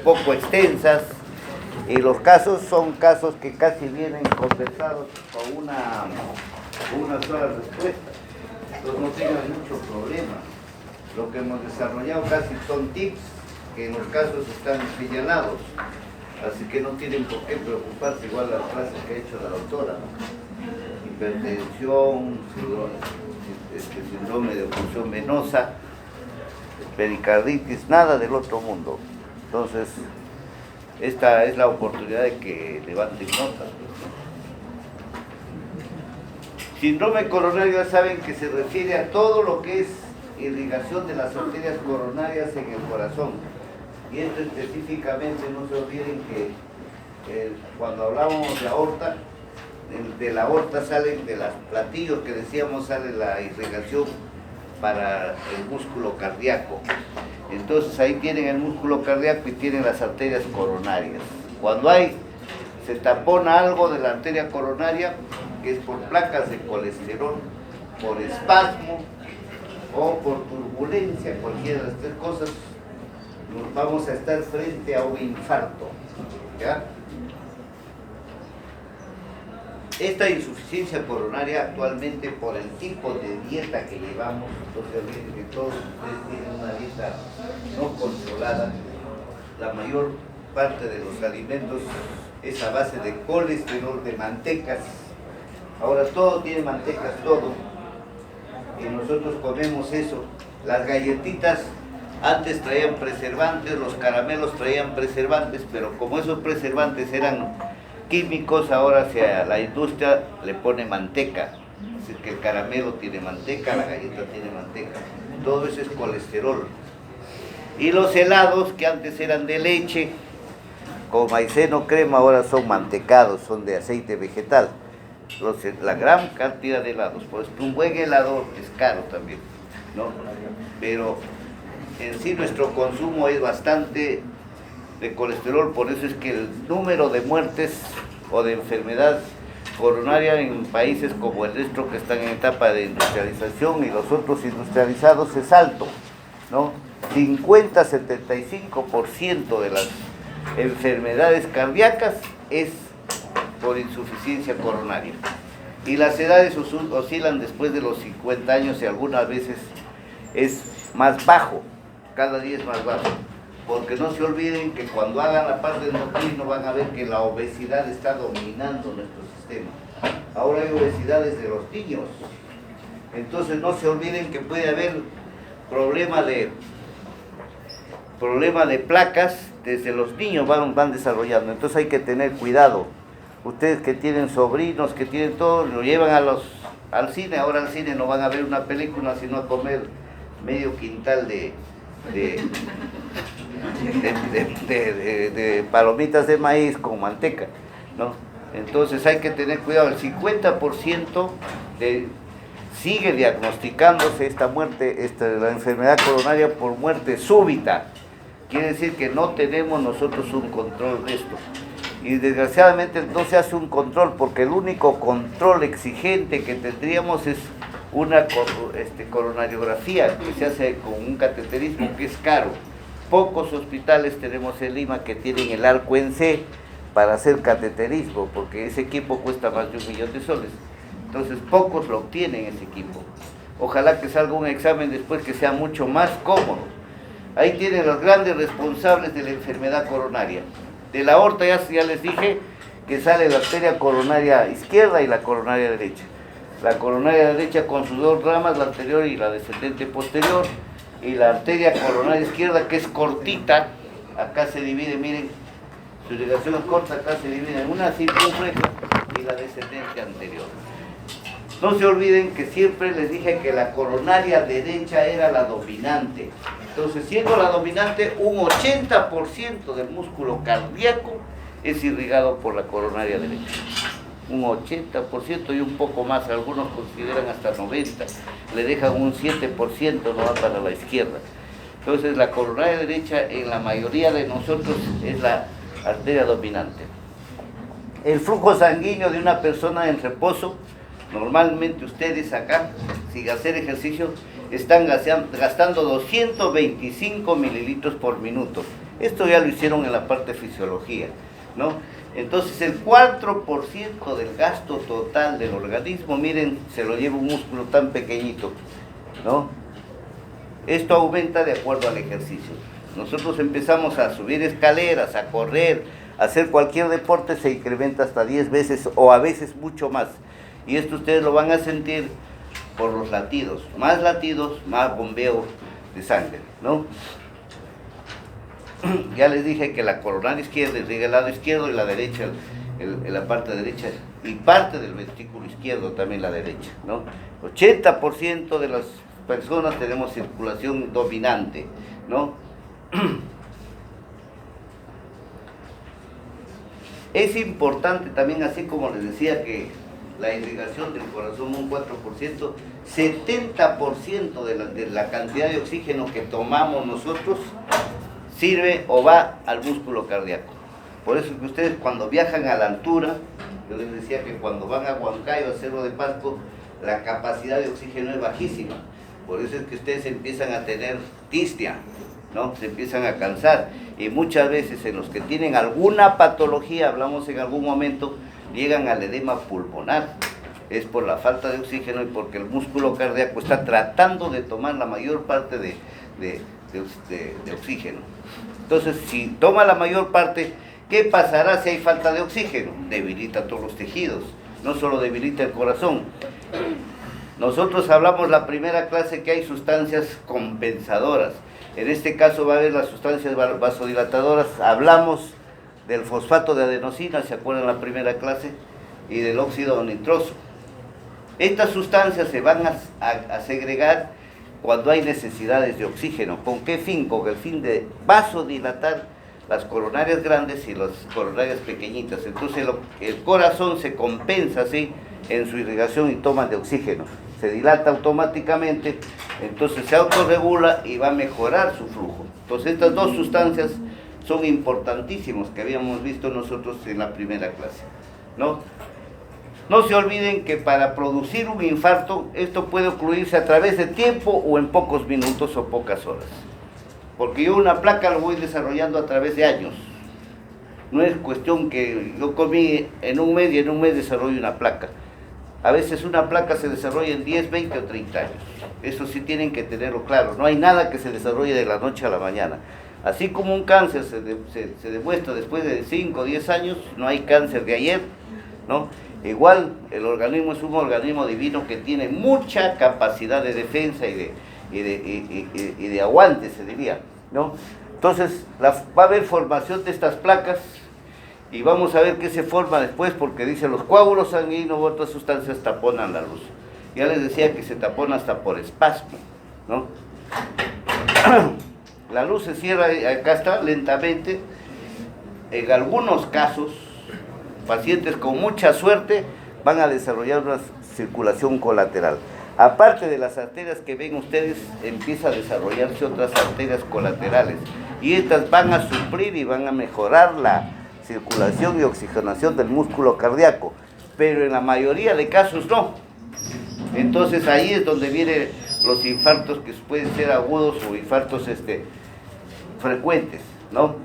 poco extensas, y los casos son casos que casi vienen conversados con una sola respuesta, entonces no tengan mucho problema. Lo que hemos desarrollado casi son tips que en los casos están señalados, así que no tienen por qué preocuparse, igual las clases que ha hecho la doctora, ¿no? Hipertensión, síndrome de oclusión venosa, pericarditis, nada del otro mundo. Entonces, esta es la oportunidad de que levanten notas. Síndrome coronario, ya saben que se refiere a todo lo que es irrigación de las arterias coronarias en el corazón. Y esto específicamente, no se olviden que cuando hablábamos de aorta, de la aorta salen, de los platillos que decíamos, sale la irrigación para el músculo cardíaco. Entonces ahí tienen el músculo cardíaco y tienen las arterias coronarias. Cuando se tapona algo de la arteria coronaria, que es por placas de colesterol, por espasmo o por turbulencia, cualquiera de las tres cosas, nos vamos a estar frente a un infarto, ¿ya? Esta insuficiencia coronaria actualmente, por el tipo de dieta que llevamos, entonces olviden que todos ustedes tienen una dieta no controlada, la mayor parte de los alimentos es a base de colesterol, de mantecas. Ahora todo tiene mantecas, todo, y nosotros comemos eso. Las galletitas antes traían preservantes, los caramelos traían preservantes, pero como esos preservantes eran químicos, ahora la industria le pone manteca. Es decir, que el caramelo tiene manteca, la galleta tiene manteca. Todo eso es colesterol. Y los helados, que antes eran de leche, con maiceno crema, ahora son mantecados, son de aceite vegetal. La gran cantidad de helados, pues un buen helado es caro también, ¿no? Pero en sí nuestro consumo es bastante de colesterol, por eso es que el número de muertes o de enfermedad coronaria en países como el nuestro, que están en etapa de industrialización, y los otros industrializados, es alto, ¿no? 50-75% de las enfermedades cardíacas es por insuficiencia coronaria. Y las edades oscilan después de los 50 años y algunas veces es más bajo, cada día es más bajo. Porque no se olviden que cuando hagan la parte endocrino van a ver que la obesidad está dominando nuestro sistema. Ahora hay obesidades de los niños. Entonces no se olviden que puede haber problema de placas desde los niños, van desarrollando. Entonces hay que tener cuidado. Ustedes que tienen sobrinos, que tienen todo, lo llevan al cine. Ahora al cine no van a ver una película, sino a comer medio quintal de palomitas de maíz con manteca, ¿no? Entonces hay que tener cuidado. El 50% sigue diagnosticándose esta muerte, la enfermedad coronaria por muerte súbita. Quiere decir que no tenemos nosotros un control de esto. Y desgraciadamente no se hace un control, porque el único control exigente que tendríamos es una coronariografía que se hace con un cateterismo, que es caro. Pocos hospitales tenemos en Lima que tienen el arco en C para hacer cateterismo, porque ese equipo cuesta más de 1 millón de soles. Entonces pocos lo obtienen ese equipo. Ojalá que salga un examen después que sea mucho más cómodo. Ahí tienen los grandes responsables de la enfermedad coronaria. De la aorta ya les dije que sale la arteria coronaria izquierda y la coronaria derecha. La coronaria derecha con sus dos ramas, la anterior y la descendente posterior, y la arteria coronaria izquierda, que es cortita, acá se divide, miren, su irrigación es corta, acá se divide en una circunferencia y la descendente anterior. No se olviden que siempre les dije que la coronaria derecha era la dominante. Entonces, siendo la dominante, un 80% del músculo cardíaco es irrigado por la coronaria derecha. Un 80% y un poco más, algunos consideran hasta 90%, le dejan un 7% no para la izquierda. Entonces la coronaria derecha en la mayoría de nosotros es la arteria dominante. El flujo sanguíneo de una persona en reposo, normalmente ustedes acá, sin hacer ejercicio, están gastando 225 mililitros por minuto. Esto ya lo hicieron en la parte de fisiología, ¿no? Entonces el 4% del gasto total del organismo, miren, se lo lleva un músculo tan pequeñito, ¿no? Esto aumenta de acuerdo al ejercicio. Nosotros empezamos a subir escaleras, a correr, a hacer cualquier deporte, se incrementa hasta 10 veces o a veces mucho más. Y esto ustedes lo van a sentir por los latidos, más bombeo de sangre, ¿no? Ya les dije que la coronaria izquierda irriga el lado izquierdo y la derecha, la parte derecha, y parte del ventrículo izquierdo también la derecha, ¿no? 80% de las personas tenemos circulación dominante, ¿no? Es importante también, así como les decía que la irrigación del corazón un 4%, 70% de la cantidad de oxígeno que tomamos nosotros sirve o va al músculo cardíaco. Por eso que ustedes cuando viajan a la altura, yo les decía que cuando van a Huancayo, a Cerro de Pasco, la capacidad de oxígeno es bajísima. Por eso es que ustedes empiezan a tener disnea, ¿no? Se empiezan a cansar. Y muchas veces en los que tienen alguna patología, hablamos en algún momento, llegan al edema pulmonar. Es por la falta de oxígeno y porque el músculo cardíaco está tratando de tomar la mayor parte de oxígeno. Entonces, si toma la mayor parte, ¿qué pasará si hay falta de oxígeno? Debilita todos los tejidos, no solo debilita el corazón. Nosotros hablamos la primera clase que hay sustancias compensadoras. En este caso va a haber las sustancias vasodilatadoras. Hablamos del fosfato de adenosina, ¿se acuerdan la primera clase? Y del óxido nitroso. Estas sustancias se van a segregar cuando hay necesidades de oxígeno. ¿Con qué fin? Con el fin de vasodilatar las coronarias grandes y las coronarias pequeñitas. Entonces el corazón se compensa así en su irrigación y toma de oxígeno. Se dilata automáticamente, entonces se autorregula y va a mejorar su flujo. Entonces estas dos sustancias son importantísimas que habíamos visto nosotros en la primera clase, ¿no? No se olviden que para producir un infarto, esto puede ocurrirse a través de tiempo o en pocos minutos o pocas horas. Porque yo una placa lo voy desarrollando a través de años. No es cuestión que yo comí en un mes y en un mes desarrollo una placa. A veces una placa se desarrolla en 10, 20 o 30 años. Eso sí tienen que tenerlo claro. No hay nada que se desarrolle de la noche a la mañana. Así como un cáncer se demuestra después de 5 o 10 años, no hay cáncer de ayer, ¿no? Igual el organismo es un organismo divino que tiene mucha capacidad de defensa y de aguante, se diría, ¿no? Entonces va a haber formación de estas placas y vamos a ver qué se forma después, porque dice los coágulos sanguíneos u otras sustancias taponan la luz. Ya les decía que se tapona hasta por espasmo, ¿no? La luz se cierra, acá está, lentamente. En algunos casos, pacientes con mucha suerte van a desarrollar una circulación colateral. Aparte de las arterias que ven ustedes, empieza a desarrollarse otras arterias colaterales y estas van a suplir y van a mejorar la circulación y oxigenación del músculo cardíaco, pero en la mayoría de casos no. Entonces ahí es donde vienen los infartos que pueden ser agudos o infartos frecuentes, ¿no?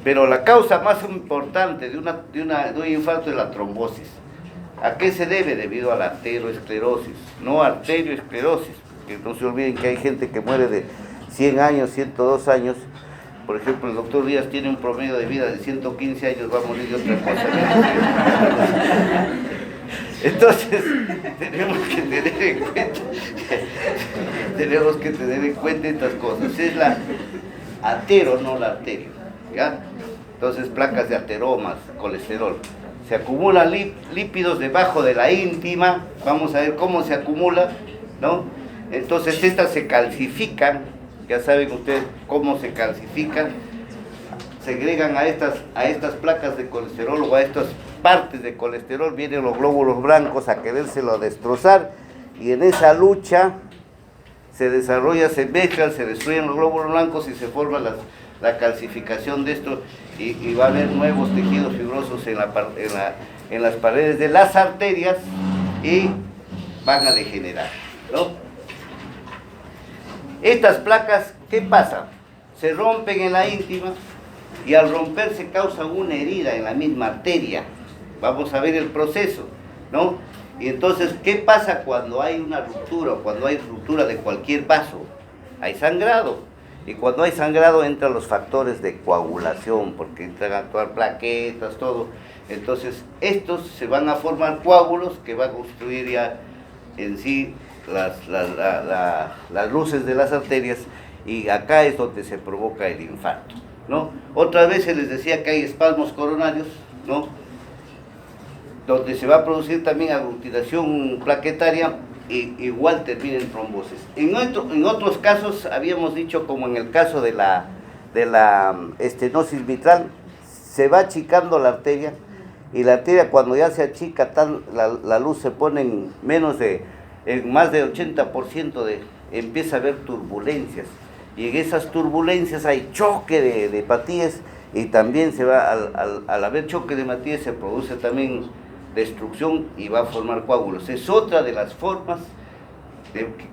Pero la causa más importante de un infarto es la trombosis. ¿A qué se debe? Debido a la aterosclerosis, no arteriosclerosis. Que no se olviden que hay gente que muere de 100 años, 102 años. Por ejemplo, el doctor Díaz tiene un promedio de vida de 115 años, va a morir de otra cosa. Entonces, tenemos que tener en cuenta estas cosas. Es la atero, no la arteria, ¿ya? Entonces, placas de ateromas, colesterol. Se acumulan lípidos debajo de la íntima, vamos a ver cómo se acumula, ¿no? Entonces estas se calcifican, ya saben ustedes cómo se calcifican, segregan a estas placas de colesterol o a estas partes de colesterol, vienen los glóbulos blancos a querérselo destrozar y en esa lucha se desarrolla, se mezclan, se destruyen los glóbulos blancos y se forma la calcificación de esto y va a haber nuevos tejidos fibrosos en las paredes de las arterias y van a degenerar, ¿no? Estas placas, ¿qué pasa? Se rompen en la íntima, y al romperse causa una herida en la misma arteria. Vamos a ver el proceso, ¿no? Y entonces, ¿qué pasa cuando hay una ruptura, o cuando hay ruptura de cualquier vaso? Hay sangrado, y cuando hay sangrado entran los factores de coagulación, porque entran a actuar plaquetas, todo. Entonces, estos se van a formar coágulos que van a obstruir ya en sí las luces de las arterias, y acá es donde se provoca el infarto, ¿no? Otra vez se les decía que hay espasmos coronarios, ¿no? Donde se va a producir también aglutinación plaquetaria, y igual termina en trombosis. En otros casos habíamos dicho, como en el caso de la estenosis mitral, se va achicando la arteria, y la arteria cuando ya se achica, la luz se pone en más del 80%, empieza a haber turbulencias, y en esas turbulencias hay choque de hepatíes, y también al haber choque de hepatíes se produce también destrucción y va a formar coágulos. Es otra de las formas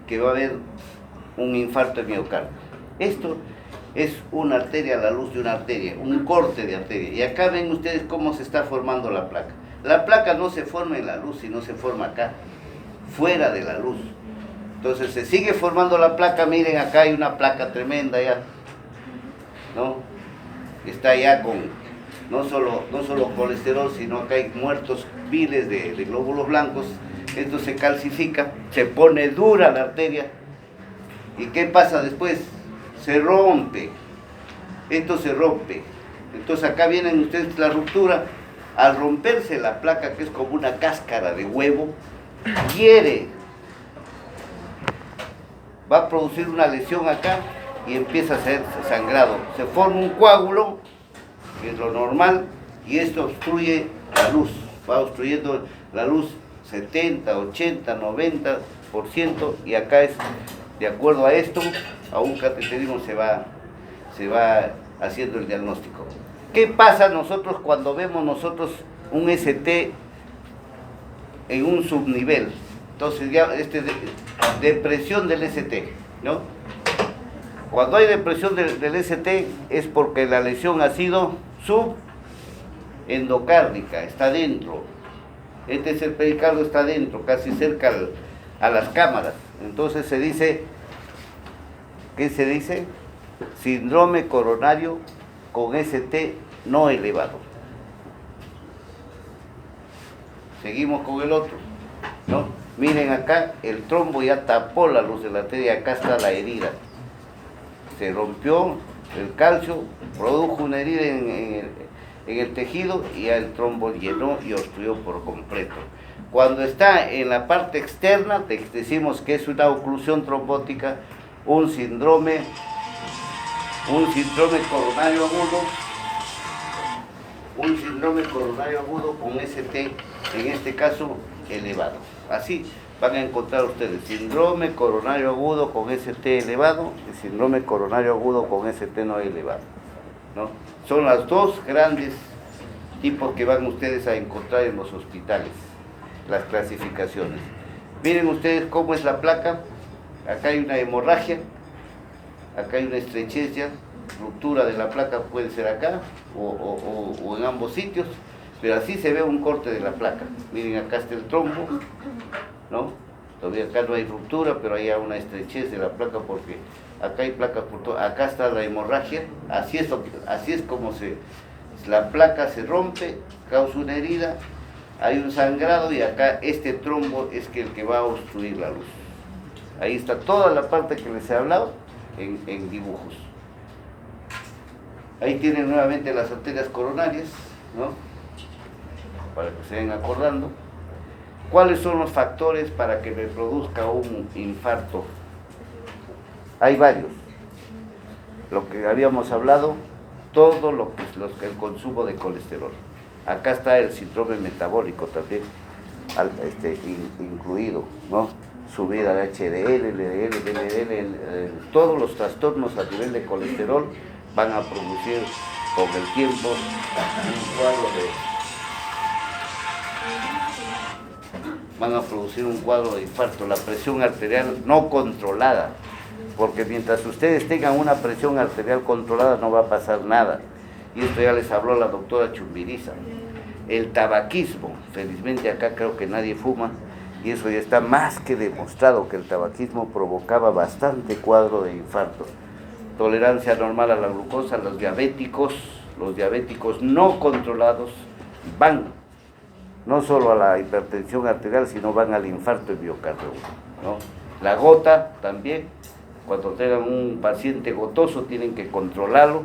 que va a haber un infarto de miocardio. Esto es una arteria, la luz de una arteria, un corte de arteria. Y acá ven ustedes cómo se está formando la placa. La placa no se forma en la luz, sino se forma acá, fuera de la luz. Entonces se sigue formando la placa. Miren, acá hay una placa tremenda ya, ¿no? Está ya con no solo colesterol, sino acá hay muertos miles de glóbulos blancos. Esto se calcifica, se pone dura la arteria. ¿Y qué pasa después? Se rompe. Esto se rompe. Entonces acá vienen ustedes la ruptura. Al romperse la placa, que es como una cáscara de huevo, hiere. Va a producir una lesión acá y empieza a ser sangrado. Se forma un coágulo, que es lo normal, y esto obstruye la luz. Va obstruyendo la luz 70, 80, 90%, y acá es, de acuerdo a esto, a un cateterismo se va haciendo el diagnóstico. ¿Qué pasa nosotros cuando vemos un ST en un subnivel? Entonces ya depresión del ST, ¿no? Cuando hay depresión del ST es porque la lesión ha sido subendocárdica, está dentro. Este es el pericardio, está dentro, casi cerca a las cámaras. Entonces se dice, ¿qué se dice? Síndrome coronario con ST no elevado. Seguimos con el otro, ¿no? Miren acá, el trombo ya tapó la luz de la arteria, acá está la herida. Se rompió el calcio, produjo una herida en el tejido, y ya el trombo llenó y obstruyó por completo. Cuando está en la parte externa, decimos que es una oclusión trombótica, un síndrome coronario agudo con ST, en este caso elevado. Así van a encontrar ustedes síndrome coronario agudo con ST elevado y síndrome coronario agudo con ST no elevado, ¿no? Son los dos grandes tipos que van ustedes a encontrar en los hospitales, las clasificaciones. Miren ustedes cómo es la placa. Acá hay una hemorragia, acá hay una estrechez ya, ruptura de la placa puede ser acá o en ambos sitios, pero así se ve un corte de la placa. Miren, acá está el trombo, ¿no? Todavía acá no hay ruptura, pero hay una estrechez de la placa porque acá hay placas por todo. Acá está la hemorragia. Así es como la placa se rompe, causa una herida, hay un sangrado, y acá este trombo es el que va a obstruir la luz. Ahí está toda la parte que les he hablado en dibujos. Ahí tienen nuevamente las arterias coronarias, ¿no? Para que se vayan acordando. ¿Cuáles son los factores para que me produzca un infarto? Hay varios. Lo que habíamos hablado, todo el consumo de colesterol. Acá está el síndrome metabólico también, incluido, ¿no? Subida de HDL, LDL, LDL, todos los trastornos a nivel de colesterol van a producir con el tiempo un cuadro de infarto. La presión arterial no controlada, porque mientras ustedes tengan una presión arterial controlada no va a pasar nada. y esto ya les habló la doctora Chumbiriza. El tabaquismo, felizmente acá creo que nadie fuma, y eso ya está más que demostrado que el tabaquismo provocaba bastante cuadro de infarto. Tolerancia normal a la glucosa, los diabéticos no controlados van no solo a la hipertensión arterial, sino van al infarto de miocardio, ¿no? La gota también, cuando tengan un paciente gotoso tienen que controlarlo,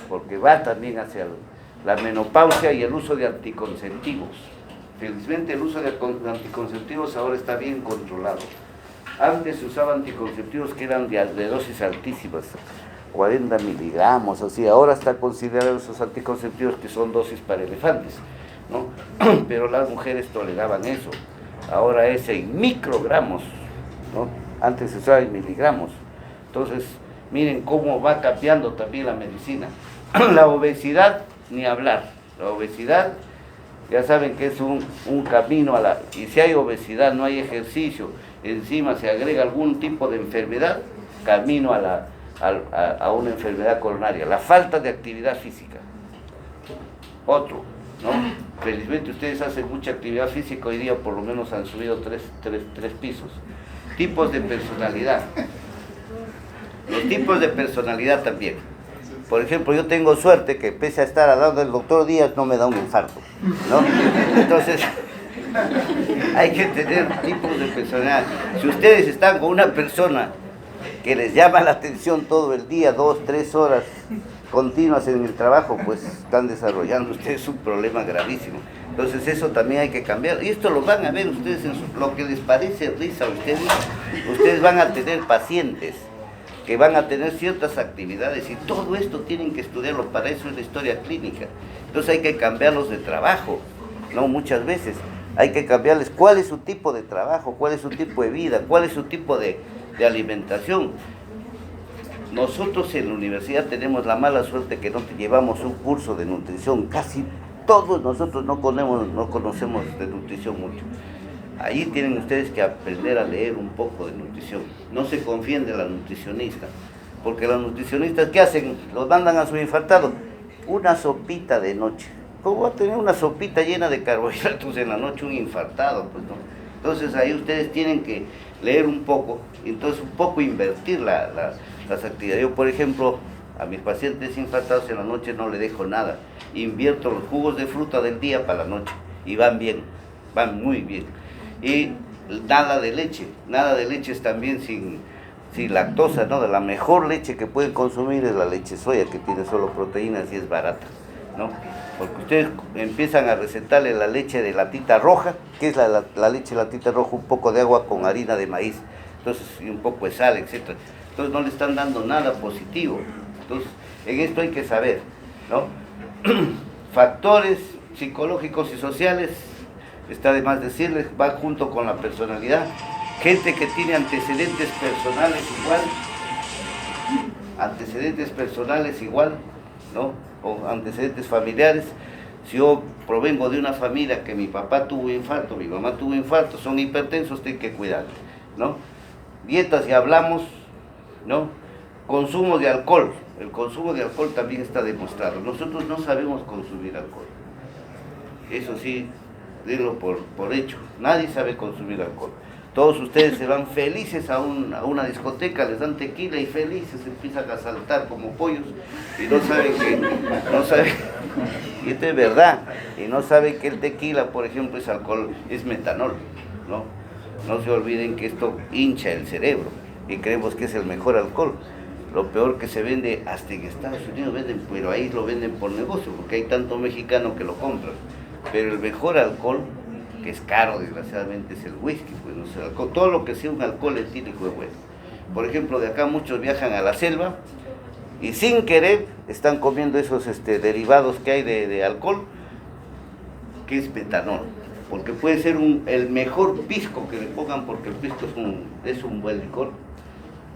porque va también hacia la menopausia y el uso de anticonceptivos. Felizmente el uso de anticonceptivos ahora está bien controlado. Antes se usaban anticonceptivos que eran de dosis altísimas, 40 miligramos, así. Ahora está considerado esos anticonceptivos que son dosis para elefantes, ¿no? Pero las mujeres toleraban eso. Ahora es en microgramos, ¿no? Antes se usaba en miligramos. Entonces, miren cómo va cambiando también la medicina. La obesidad, ni hablar. La obesidad, ya saben que es un camino a la... Y si hay obesidad, no hay ejercicio, encima se agrega algún tipo de enfermedad, camino a una enfermedad coronaria. La falta de actividad física. Otro, ¿no? Felizmente ustedes hacen mucha actividad física, hoy día por lo menos han subido tres pisos. Tipos de personalidad. Los tipos de personalidad también. Por ejemplo, yo tengo suerte que pese a estar al lado del doctor Díaz no me da un infarto, ¿no? Entonces, hay que tener tipos de personalidad. Si ustedes están con una persona que les llama la atención todo el día, 2, 3 horas continuas en el trabajo, pues están desarrollando ustedes un problema gravísimo. Entonces eso también hay que cambiar. Y esto lo van a ver ustedes en lo que les parece risa a ustedes van a tener pacientes que van a tener ciertas actividades y todo esto tienen que estudiarlo, para eso es la historia clínica. Entonces hay que cambiarlos de trabajo, ¿no? Muchas veces hay que cambiarles cuál es su tipo de trabajo, cuál es su tipo de vida, cuál es su tipo de alimentación. Nosotros en la universidad tenemos la mala suerte que no llevamos un curso de nutrición, casi todos nosotros no conocemos de nutrición mucho. Ahí tienen ustedes que aprender a leer un poco de nutrición. No se confíen de la nutricionista, porque los nutricionistas, ¿qué hacen? Los mandan a su infartado, una sopita de noche. ¿Cómo va a tener una sopita llena de carbohidratos en la noche un infartado? Pues no. Entonces ahí ustedes tienen que leer un poco, entonces un poco invertir las actividades. Yo, por ejemplo, a mis pacientes infartados en la noche no le dejo nada. Invierto los jugos de fruta del día para la noche y van bien, van muy bien. Y nada de leche es también sin lactosa, ¿no? De la mejor leche que pueden consumir es la leche soya, que tiene solo proteínas y es barata, ¿no? Porque ustedes empiezan a recetarle la leche de latita roja, que es la leche de latita roja, un poco de agua con harina de maíz, entonces, y un poco de sal, etc. Entonces no le están dando nada positivo. Entonces, en esto hay que saber, ¿no? Factores psicológicos y sociales, está de más decirles, va junto con la personalidad. Gente que tiene antecedentes personales igual, ¿no? O antecedentes familiares. Si yo provengo de una familia que mi papá tuvo infarto, mi mamá tuvo infarto, son hipertensos, tengo que cuidar, ¿no? Dietas, ya hablamos, ¿no? Consumo de alcohol. El consumo de alcohol también está demostrado. Nosotros no sabemos consumir alcohol. Eso sí, denlo por hecho. Nadie sabe consumir alcohol. Todos ustedes se van felices a una discoteca, les dan tequila y felices empiezan a saltar como pollos y no saben, y esto es verdad, y no saben que el tequila, por ejemplo, es alcohol, es metanol, ¿no? No se olviden que esto hincha el cerebro y creemos que es el mejor alcohol. Lo peor que se vende, hasta en Estados Unidos venden, pero ahí lo venden por negocio, porque hay tanto mexicano que lo compran. Pero el mejor alcohol, que es caro desgraciadamente, es el whisky, pues no sé, todo lo que sea un alcohol etílico es bueno. Por ejemplo, de acá muchos viajan a la selva y sin querer están comiendo esos derivados que hay de alcohol, que es metanol, porque puede ser el mejor pisco que le pongan, porque el pisco es un buen licor,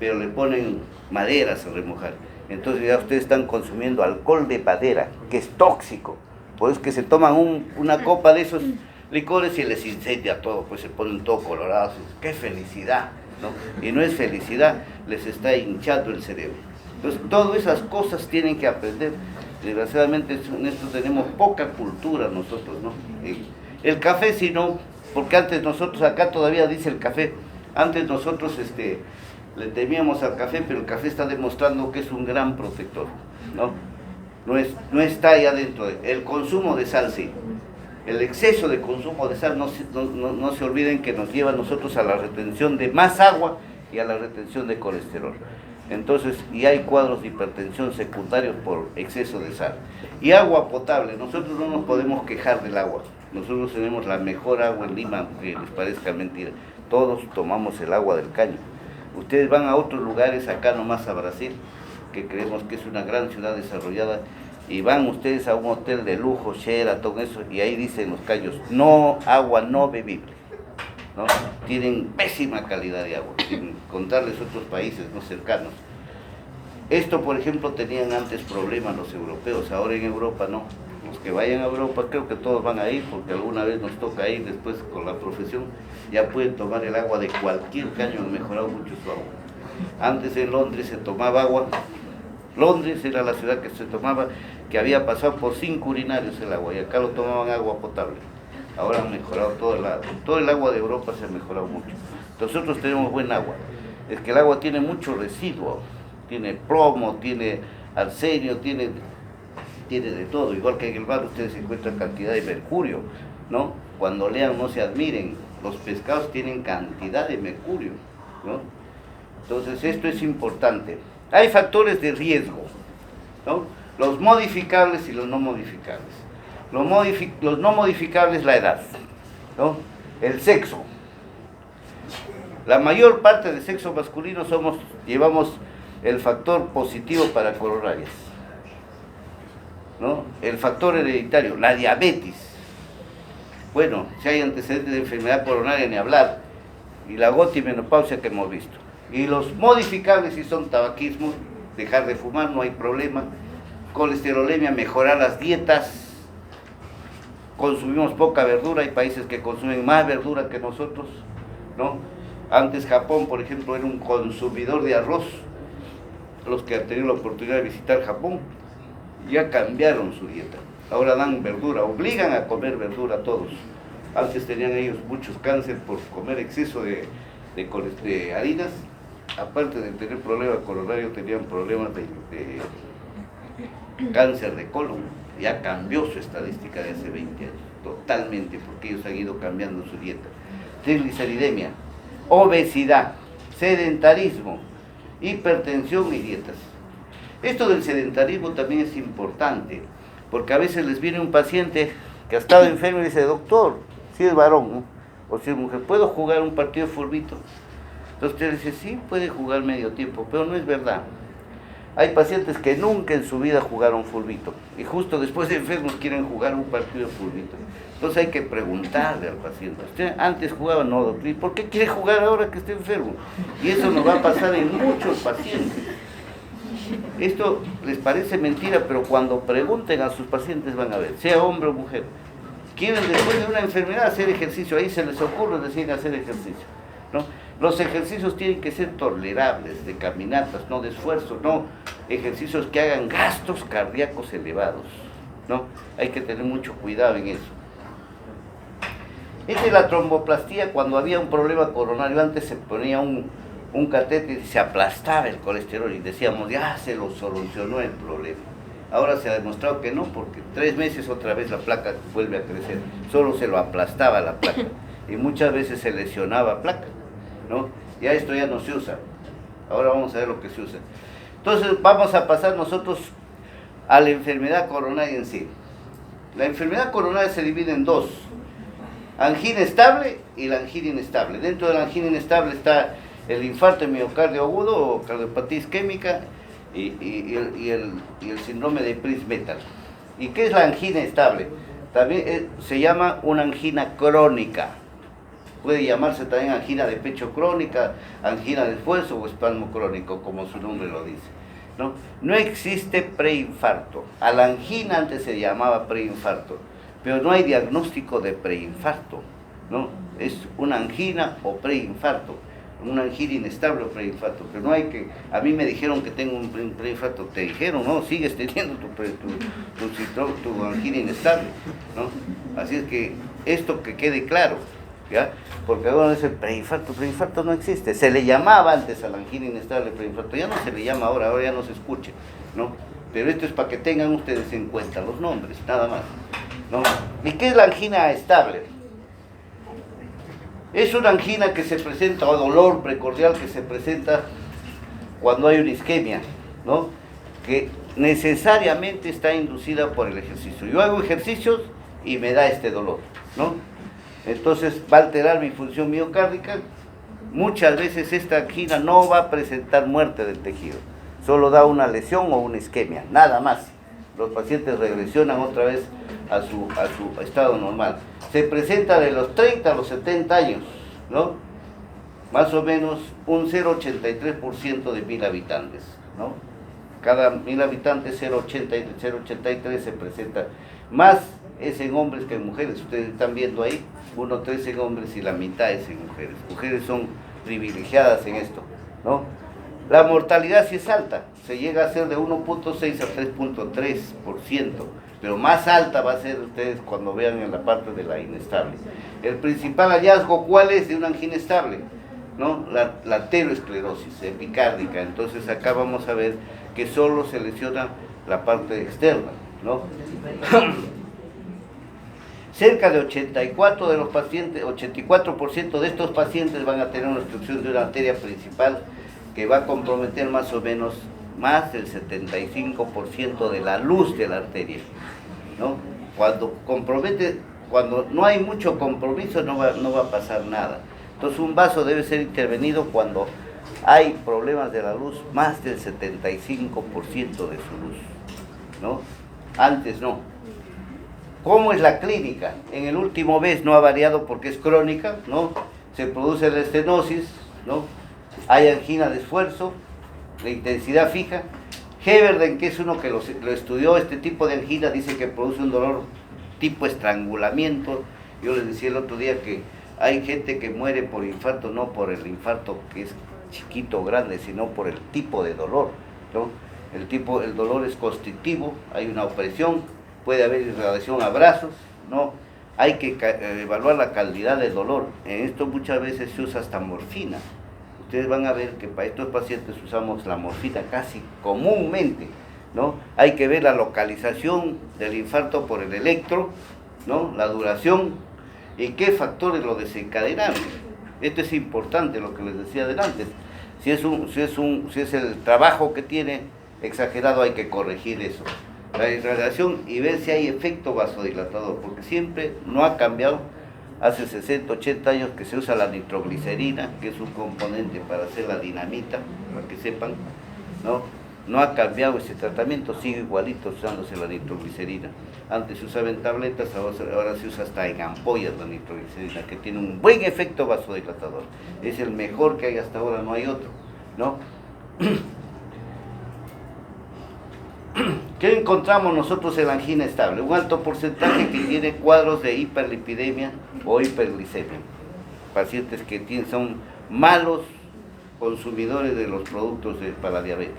pero le ponen maderas a remojar. Entonces ya ustedes están consumiendo alcohol de madera, que es tóxico. Por eso es que se toman una copa de esos licores y les incendia todo, pues se ponen todo colorados. ¡Qué felicidad! ¿No? Y no es felicidad, les está hinchando el cerebro. Entonces todas esas cosas tienen que aprender Desgraciadamente en esto tenemos poca cultura nosotros, ¿no? El café sí no, porque antes nosotros, acá todavía dice el café, antes nosotros le temíamos al café, pero el café está demostrando que es un gran protector, ¿no? No está ahí adentro. El consumo de sal sí. El exceso de consumo de sal, no se olviden que nos lleva a nosotros a la retención de más agua y a la retención de colesterol. Entonces, y hay cuadros de hipertensión secundarios por exceso de sal. Y agua potable, nosotros no nos podemos quejar del agua. Nosotros tenemos la mejor agua en Lima, aunque les parezca mentira. Todos tomamos el agua del caño. Ustedes van a otros lugares, acá nomás a Brasil, que creemos que es una gran ciudad desarrollada, y van ustedes a un hotel de lujo, Sheraton, eso, y ahí dicen los caños, no, agua no bebible, ¿no? Tienen pésima calidad de agua, sin contarles otros países no cercanos. Esto, por ejemplo, tenían antes problemas los europeos, ahora en Europa no. Los que vayan a Europa, creo que todos van a ir, porque alguna vez nos toca ir después con la profesión, ya pueden tomar el agua de cualquier caño, han mejorado mucho su agua. Antes en Londres se tomaba agua, Londres era la ciudad que se tomaba, que había pasado por 5 urinarios el agua, y acá lo tomaban agua potable. Ahora han mejorado todo el agua de Europa se ha mejorado mucho. Nosotros tenemos buen agua, es que el agua tiene mucho residuo, tiene plomo, tiene arsenio, tiene de todo, igual que en el mar ustedes encuentran cantidad de mercurio, ¿no? Cuando lean no se admiren, los pescados tienen cantidad de mercurio, ¿no? Entonces esto es importante. Hay factores de riesgo, ¿no? Los modificables y los no modificables. Los no modificables, la edad, ¿no? El sexo. La mayor parte de sexo masculino llevamos el factor positivo para coronarias, ¿no? El factor hereditario, la diabetes. Bueno, si hay antecedentes de enfermedad coronaria, ni hablar. Y la gotimenopausia que hemos visto. Y los modificables, si son tabaquismo, dejar de fumar, no hay problema. Colesterolemia, mejorar las dietas. Consumimos poca verdura, hay países que consumen más verdura que nosotros, ¿no? Antes Japón, por ejemplo, era un consumidor de arroz. Los que han tenido la oportunidad de visitar Japón, ya cambiaron su dieta. Ahora dan verdura, obligan a comer verdura a todos. Antes tenían ellos muchos cáncer por comer exceso de harinas. Aparte de tener problemas coronarios, tenían problemas de cáncer de colon. Ya cambió su estadística de hace 20 años, totalmente, porque ellos han ido cambiando su dieta. Trigliceridemia, obesidad, sedentarismo, hipertensión y dietas. Esto del sedentarismo también es importante, porque a veces les viene un paciente que ha estado enfermo y dice, doctor, si es varón, ¿no? O si es mujer, ¿puedo jugar un partido de fulbito? Entonces usted dice, sí, puede jugar medio tiempo, pero no es verdad. Hay pacientes que nunca en su vida jugaron fulbito, y justo después de enfermos quieren jugar un partido de fulbito. Entonces hay que preguntarle al paciente, ¿usted antes jugaba? No, doctor, ¿y por qué quiere jugar ahora que está enfermo? Y eso nos va a pasar en muchos pacientes. Esto les parece mentira, pero cuando pregunten a sus pacientes van a ver, sea hombre o mujer, quieren después de una enfermedad hacer ejercicio, ahí se les ocurre decir hacer ejercicio, ¿no? Los ejercicios tienen que ser tolerables, de caminatas, no de esfuerzo, no ejercicios que hagan gastos cardíacos elevados, ¿no? Hay que tener mucho cuidado en eso. Esta es la tromboplastía. Cuando había un problema coronario, antes se ponía un catéter y se aplastaba el colesterol y decíamos, ya se lo solucionó el problema. Ahora se ha demostrado que no, porque 3 meses otra vez la placa vuelve a crecer, solo se lo aplastaba la placa y muchas veces se lesionaba placa, ¿no? Ya esto ya no se usa. Ahora vamos a ver lo que se usa. Entonces vamos a pasar nosotros a la enfermedad coronaria en sí. La enfermedad coronaria se divide en dos: angina estable y la angina inestable. Dentro de la angina inestable está el infarto de miocardio agudo o cardiopatía isquémica y el síndrome de Prince-Metal. ¿Y qué es la angina estable? También se llama una angina crónica. Puede llamarse también angina de pecho crónica, angina de esfuerzo o espasmo crónico, como su nombre lo dice, ¿no? No existe preinfarto. A la angina antes se llamaba preinfarto, pero no hay diagnóstico de preinfarto, ¿no? Es una angina o preinfarto. una angina inestable o preinfarto, pero no hay que, a mí me dijeron que tengo un preinfarto, te dijeron, no, sigues teniendo tu angina inestable, ¿no? Así es que esto que quede claro, ¿ya? Porque ahora es el preinfarto no existe, se le llamaba antes a la angina inestable preinfarto, ya no se le llama ahora ya no se escucha, ¿no? Pero esto es para que tengan ustedes en cuenta los nombres, nada más, ¿no? ¿Y qué es la angina estable? Es una angina que se presenta, o dolor precordial que se presenta cuando hay una isquemia, ¿no? Que necesariamente está inducida por el ejercicio. Yo hago ejercicios y me da este dolor, ¿no? Entonces va a alterar mi función miocárdica. Muchas veces esta angina no va a presentar muerte del tejido, solo da una lesión o una isquemia, nada más. Los pacientes regresionan otra vez a su estado normal. Se presenta de los 30 a los 70 años, ¿no? Más o menos un 0,83% de 1000 habitantes, ¿no? Cada 1000 habitantes 0,83 se presenta. Más es en hombres que en mujeres. Ustedes están viendo ahí, 1,3 en hombres y la mitad es en mujeres. Mujeres son privilegiadas en esto, ¿no? La mortalidad sí es alta, se llega a ser de 1,6 a 3,3%, pero más alta va a ser ustedes cuando vean en la parte de la inestable. El principal hallazgo, ¿cuál es de una angina estable? ¿No? La ateroesclerosis epicárdica. Entonces acá vamos a ver que solo se lesiona la parte externa, ¿no? Cerca de 84% de los pacientes, 84% de estos pacientes van a tener una obstrucción de una arteria principal que va a comprometer más o menos más del 75% de la luz de la arteria, ¿no? Cuando no hay mucho compromiso no va a pasar nada. Entonces un vaso debe ser intervenido cuando hay problemas de la luz, más del 75% de su luz, ¿no? Antes no. ¿Cómo es la clínica? En el último mes no ha variado porque es crónica, ¿no? Se produce la estenosis, ¿no? Hay angina de esfuerzo, de intensidad fija. Heberden, que es uno que lo estudió, este tipo de angina, dice que produce un dolor tipo estrangulamiento. Yo les decía el otro día que hay gente que muere por infarto, no por el infarto que es chiquito o grande, sino por el tipo de dolor, ¿no? El dolor es constrictivo, hay una opresión, puede haber irradiación a brazos, ¿no? Hay que evaluar la calidad del dolor. En esto muchas veces se usa hasta morfina. Ustedes van a ver que para estos pacientes usamos la morfina casi comúnmente, ¿no? Hay que ver la localización del infarto por el electro, ¿no? La duración y qué factores lo desencadenaron. Esto es importante, lo que les decía adelante. Si es el trabajo que tiene exagerado, hay que corregir eso. La irradiación y ver si hay efecto vasodilatador, porque siempre no ha cambiado. Hace 60, 80 años que se usa la nitroglicerina, que es un componente para hacer la dinamita, para que sepan, ¿no? No ha cambiado ese tratamiento, sigue igualito usándose la nitroglicerina. Antes se usaba en tabletas, ahora se usa hasta en ampollas la nitroglicerina, que tiene un buen efecto vasodilatador. Es el mejor que hay hasta ahora, no hay otro, ¿no? ¿Qué encontramos nosotros en la angina estable? Un alto porcentaje que tiene cuadros de hiperlipidemia o hiperglicemia. Pacientes que son malos consumidores de los productos para la diabetes.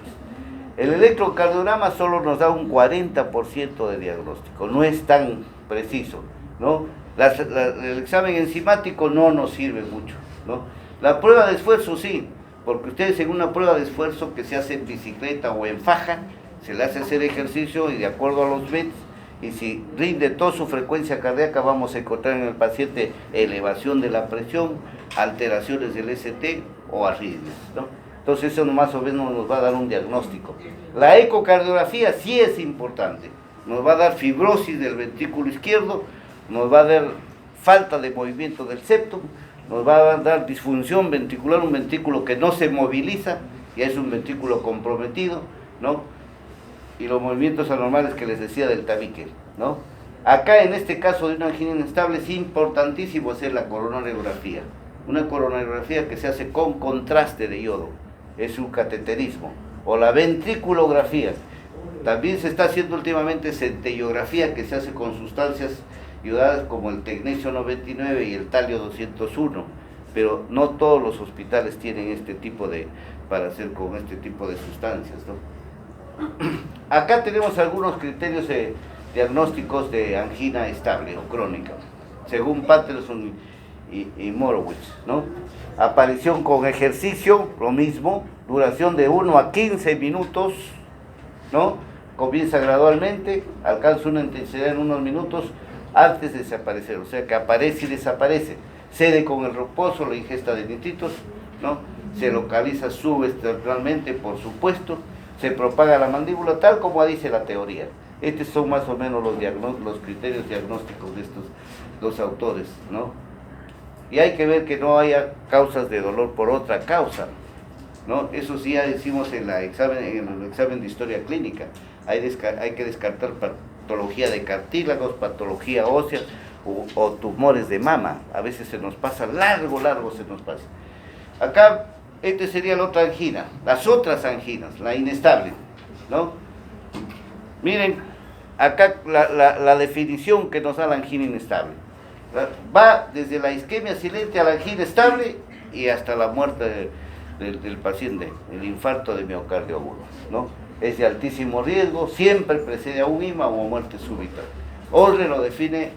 El electrocardiograma solo nos da un 40% de diagnóstico, no es tan preciso, ¿no? El examen enzimático no nos sirve mucho, ¿no? La prueba de esfuerzo sí, porque ustedes en una prueba de esfuerzo que se hace en bicicleta o en faja, se le hace hacer ejercicio y de acuerdo a los bits, y si rinde toda su frecuencia cardíaca, vamos a encontrar en el paciente elevación de la presión, alteraciones del ST o arritmias, ¿no? Entonces eso más o menos nos va a dar un diagnóstico. La ecocardiografía sí es importante, nos va a dar fibrosis del ventrículo izquierdo, nos va a dar falta de movimiento del septum, nos va a dar disfunción ventricular, un ventrículo que no se moviliza, ya es un ventrículo comprometido, ¿no? Y los movimientos anormales que les decía del tabique, ¿no? Acá en este caso de una angina inestable es importantísimo hacer la coronariografía. Una coronariografía que se hace con contraste de yodo, es un cateterismo. O la ventriculografía. También se está haciendo últimamente centellografía que se hace con sustancias iodadas como el tecnesio 99 y el talio 201. pero no todos los hospitales tienen este tipo de, para hacer con este tipo de sustancias, ¿no? Acá tenemos algunos criterios diagnósticos de angina estable o crónica, según Patterson y Morowitz, ¿no? Aparición con ejercicio, lo mismo, duración de 1 a 15 minutos, ¿no? Comienza gradualmente, alcanza una intensidad en unos minutos antes de desaparecer, o sea que aparece y desaparece, cede con el reposo, la ingesta de nitritos, ¿no? Se localiza subestructuralmente, por supuesto, se propaga la mandíbula, tal como dice la teoría. Estos son más o menos los criterios diagnósticos de estos dos autores, ¿no? Y hay que ver que no haya causas de dolor por otra causa, ¿no? Eso sí ya decimos en el examen de historia clínica. Hay que descartar patología de cartílagos, patología ósea o tumores de mama. A veces se nos pasa, largo se nos pasa. Acá, esta sería la otra angina, las otras anginas, la inestable, ¿no? Miren, acá la definición que nos da la angina inestable. Va desde la isquemia silente a la angina estable y hasta la muerte del paciente, el infarto de miocardio agudo, ¿no? Es de altísimo riesgo, siempre precede a un IMA o muerte súbita. Orle lo define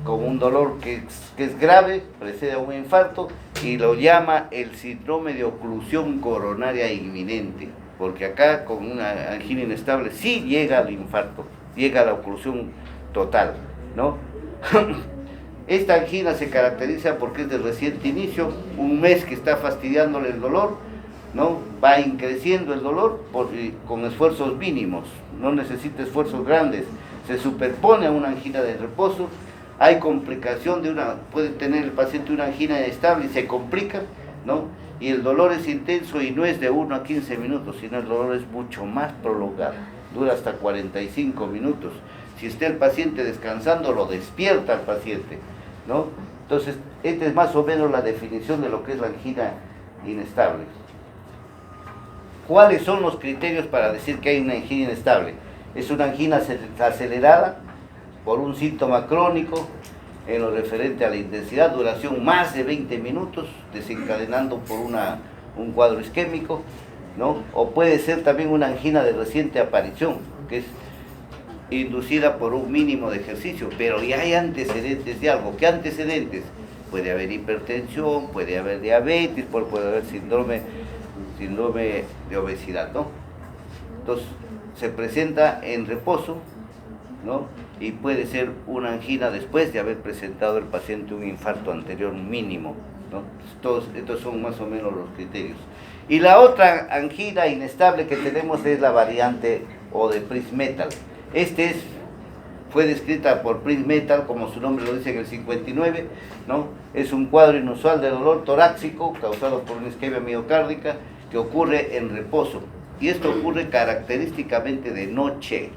como un dolor que es grave, precede a un infarto, y lo llama el síndrome de oclusión coronaria inminente, porque acá con una angina inestable sí llega al infarto, llega a la oclusión total, ¿no? Esta angina se caracteriza porque es de reciente inicio, un mes que está fastidiándole el dolor, ¿no? Va increciendo el dolor con esfuerzos mínimos, no necesita esfuerzos grandes, se superpone a una angina de reposo, hay complicación puede tener el paciente una angina estable y se complica, ¿no? Y el dolor es intenso y no es de 1 a 15 minutos, sino el dolor es mucho más prolongado, dura hasta 45 minutos. Si está el paciente descansando, lo despierta al paciente, ¿no? Entonces, esta es más o menos la definición de lo que es la angina inestable. ¿Cuáles son los criterios para decir que hay una angina inestable? Es una angina acelerada por un síntoma crónico en lo referente a la intensidad, duración más de 20 minutos, desencadenando por un cuadro isquémico, ¿no? O puede ser también una angina de reciente aparición, que es inducida por un mínimo de ejercicio, pero ya hay antecedentes de algo. ¿Qué antecedentes? Puede haber hipertensión, puede haber diabetes, puede haber síndrome de obesidad, ¿no? Entonces, se presenta en reposo, ¿no? Y puede ser una angina después de haber presentado el paciente un infarto anterior mínimo, ¿no? Estos son más o menos los criterios. Y la otra angina inestable que tenemos es la variante o de Prince-Metal. Fue descrita por Prince-Metal, como su nombre lo dice, en el 59, ¿no? Es un cuadro inusual de dolor torácico causado por una isquemia miocárdica que ocurre en reposo. Y esto ocurre característicamente de noche.